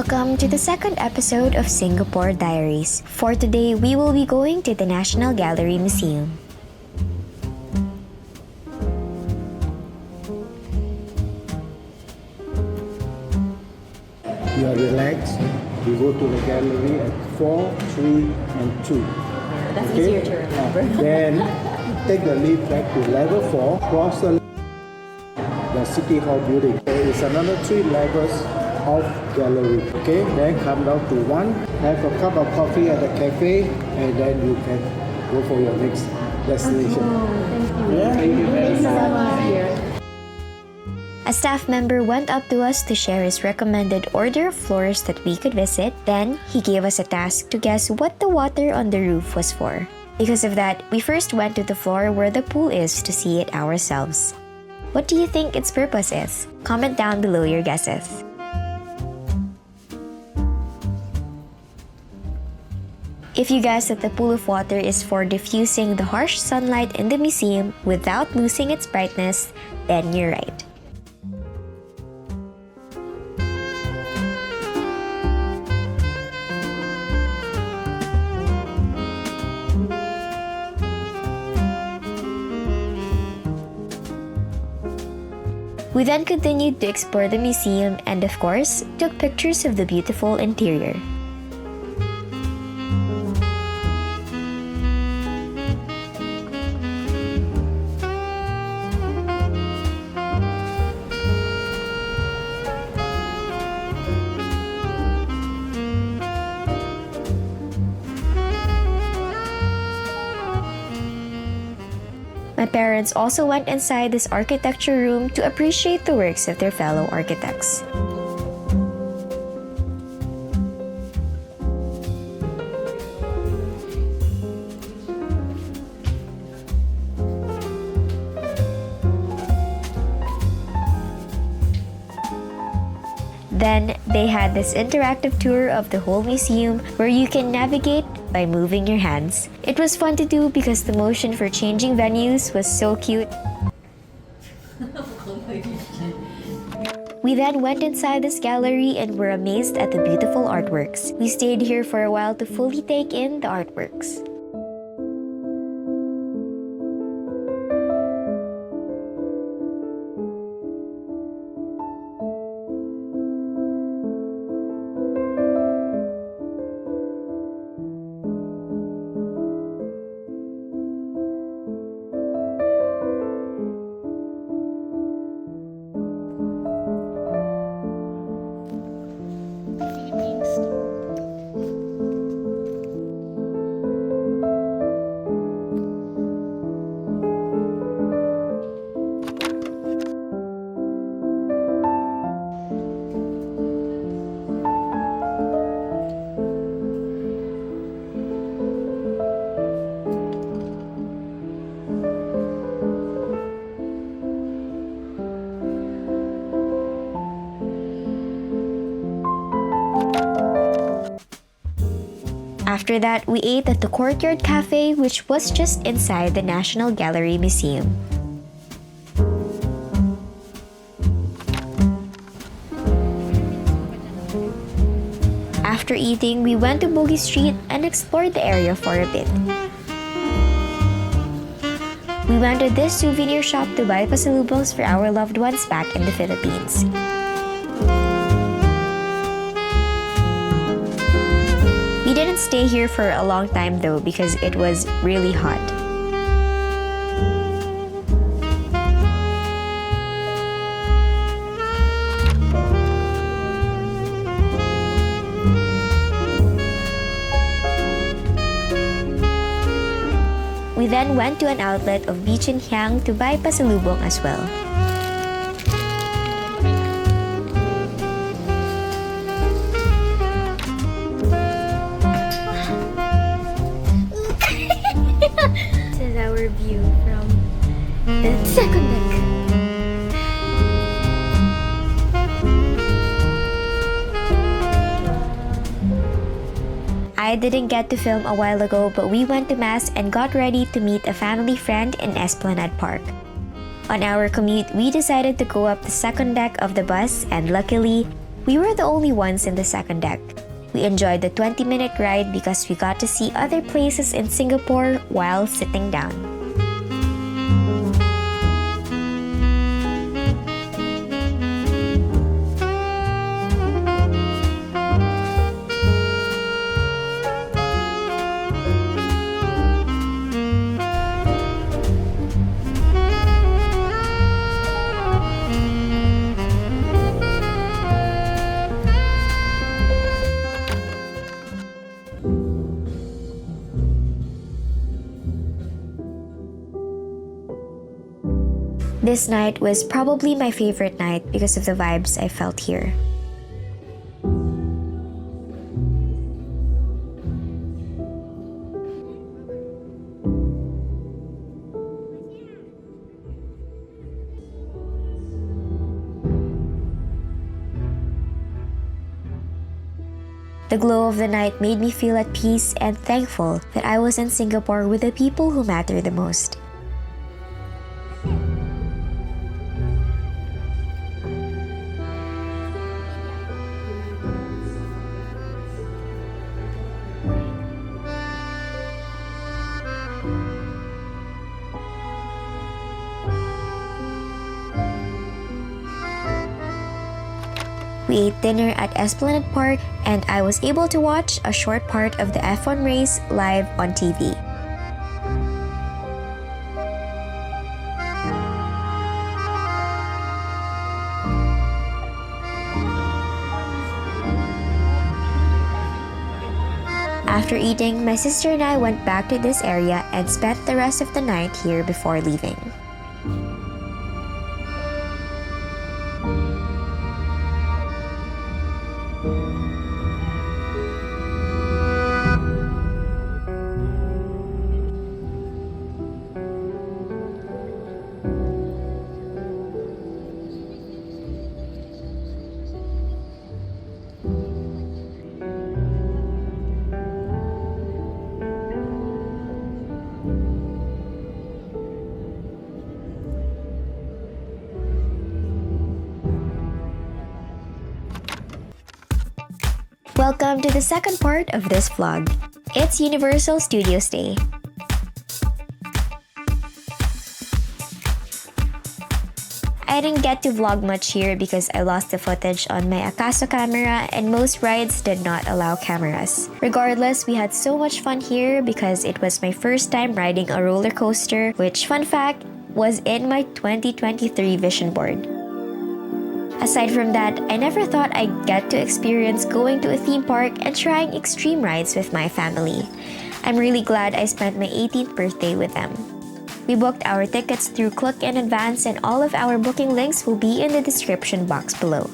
Welcome to the second episode of Singapore Diaries. For today, we will be going to the National Gallery Museum. You are relaxed. You go to the gallery at 4, 3, and 2. That's easier to remember. Then take the lift back to level 4, cross the City Hall building. There is another 3 levels of gallery. Okay, then come down to 1, have a cup of coffee at the cafe, and then you can go for your next destination. Thank you. Yeah? Thank you very much. A staff member went up to us to share his recommended order of floors that we could visit. Then, he gave us a task to guess what the water on the roof was for. Because of that, we first went to the floor where the pool is to see it ourselves. What do you think its purpose is? Comment down below your guesses. If you guess that the pool of water is for diffusing the harsh sunlight in the museum without losing its brightness, then you're right. We then continued to explore the museum and, of course, took pictures of the beautiful interior. My parents also went inside this architecture room to appreciate the works of their fellow architects. Then, they had this interactive tour of the whole museum where you can navigate by moving your hands. It was fun to do because the motion for changing venues was so cute. We then went inside this gallery and were amazed at the beautiful artworks. We stayed here for a while to fully take in the artworks. After that, we ate at the Courtyard Cafe, which was just inside the National Gallery Museum. After eating, we went to Bugis Street and explored the area for a bit. We went to this souvenir shop to buy pasalubos for our loved ones back in the Philippines. We didn't stay here for a long time though because it was really hot. We then went to an outlet of Beach and Hyang to buy pasalubong as well. This is our view from the second deck. I didn't get to film a while ago, but we went to Mass and got ready to meet a family friend in Esplanade Park. On our commute, we decided to go up the second deck of the bus, and luckily, We were the only ones in the second deck. We enjoyed the 20-minute ride because we got to see other places in Singapore while sitting down. This night was probably my favorite night because of the vibes I felt here. The glow of the night made me feel at peace and thankful that I was in Singapore with the people who matter the most. We ate dinner at Esplanade Park, and I was able to watch a short part of the F1 race live on TV. After eating, my sister and I went back to this area and spent the rest of the night here before leaving. Welcome to the second part of this vlog. It's Universal Studios Day. I didn't get to vlog much here because I lost the footage on my AKASO camera and most rides did not allow cameras. Regardless, we had so much fun here because it was my first time riding a roller coaster, which, fun fact, was in my 2023 vision board. Aside from that, I never thought I'd get to experience going to a theme park and trying extreme rides with my family. I'm really glad I spent my 18th birthday with them. We booked our tickets through KLOOK in advance and all of our booking links will be in the description box below.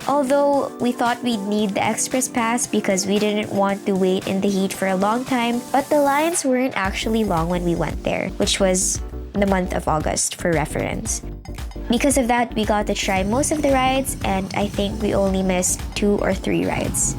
Although we thought we'd need the express pass because we didn't want to wait in the heat for a long time, but the lines weren't actually long when we went there, which was the month of August for reference. Because of that, we got to try most of the rides and I think we only missed 2 or 3 rides.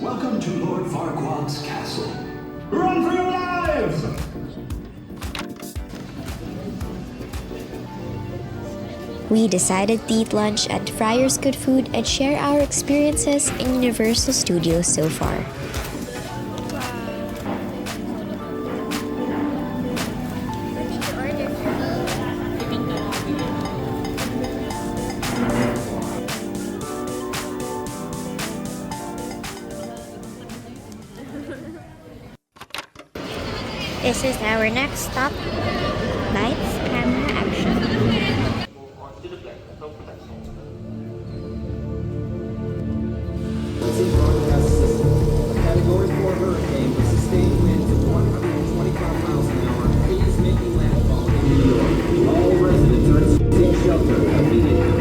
Welcome to Lord Farquaad's castle. Run for your lives! We decided to eat lunch at Friar's Good Food and share our experiences in Universal Studios so far. This is our next stop. Lights, camera, action. Category 4 hurricane with sustained winds of 125 miles an hour is making landfall in New York. All residents are seeking shelter immediately.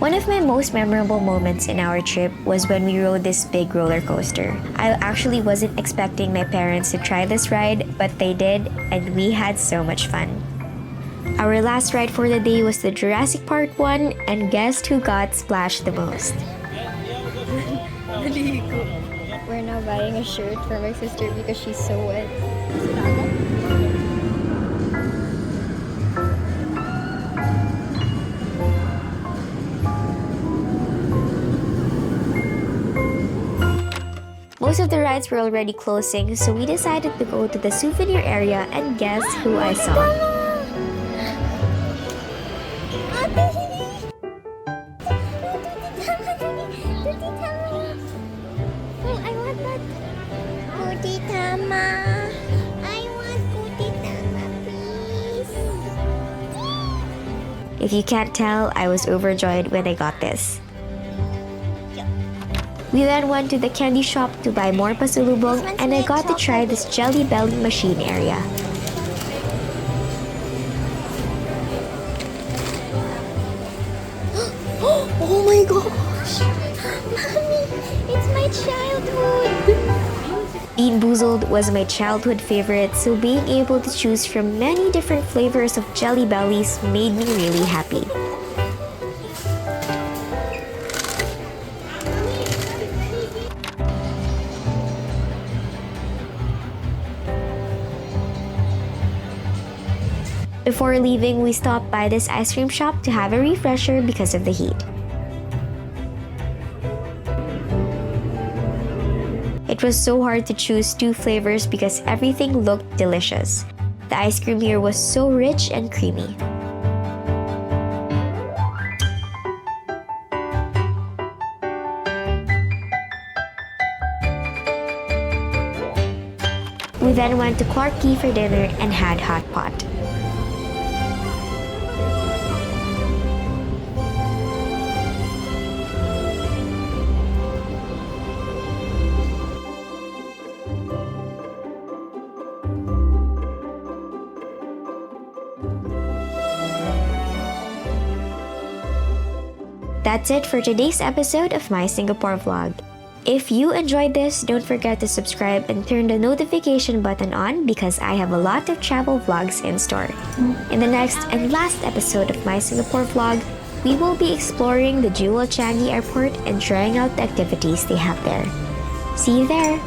One of my most memorable moments in our trip was when we rode this big roller coaster. I actually wasn't expecting my parents to try this ride, but they did, and we had so much fun. Our last ride for the day was the Jurassic Park one, and guess who got splashed the most? We're now buying a shirt for my sister because she's so wet. Most of the rides were already closing, so we decided to go to the souvenir area, and guess who I saw? Oh, I want that. Kutitama. I want Kutitama, please. If you can't tell, I was overjoyed when I got this. We then went to the candy shop to buy more pasalubong, and I got to try this Jelly Belly machine area. Oh my gosh! Mommy, it's my childhood! Bean Boozled was my childhood favorite, so being able to choose from many different flavors of Jelly Bellies made me really happy. Before leaving, we stopped by this ice cream shop to have a refresher because of the heat. It was so hard to choose two flavors because everything looked delicious. The ice cream here was so rich and creamy. We then went to Clarke Quay for dinner and had hot pot. That's it for today's episode of my Singapore vlog. If you enjoyed this, don't forget to subscribe and turn the notification button on because I have a lot of travel vlogs in store. In the next and last episode of my Singapore vlog, we will be exploring the Jewel Changi Airport and trying out the activities they have there. See you there!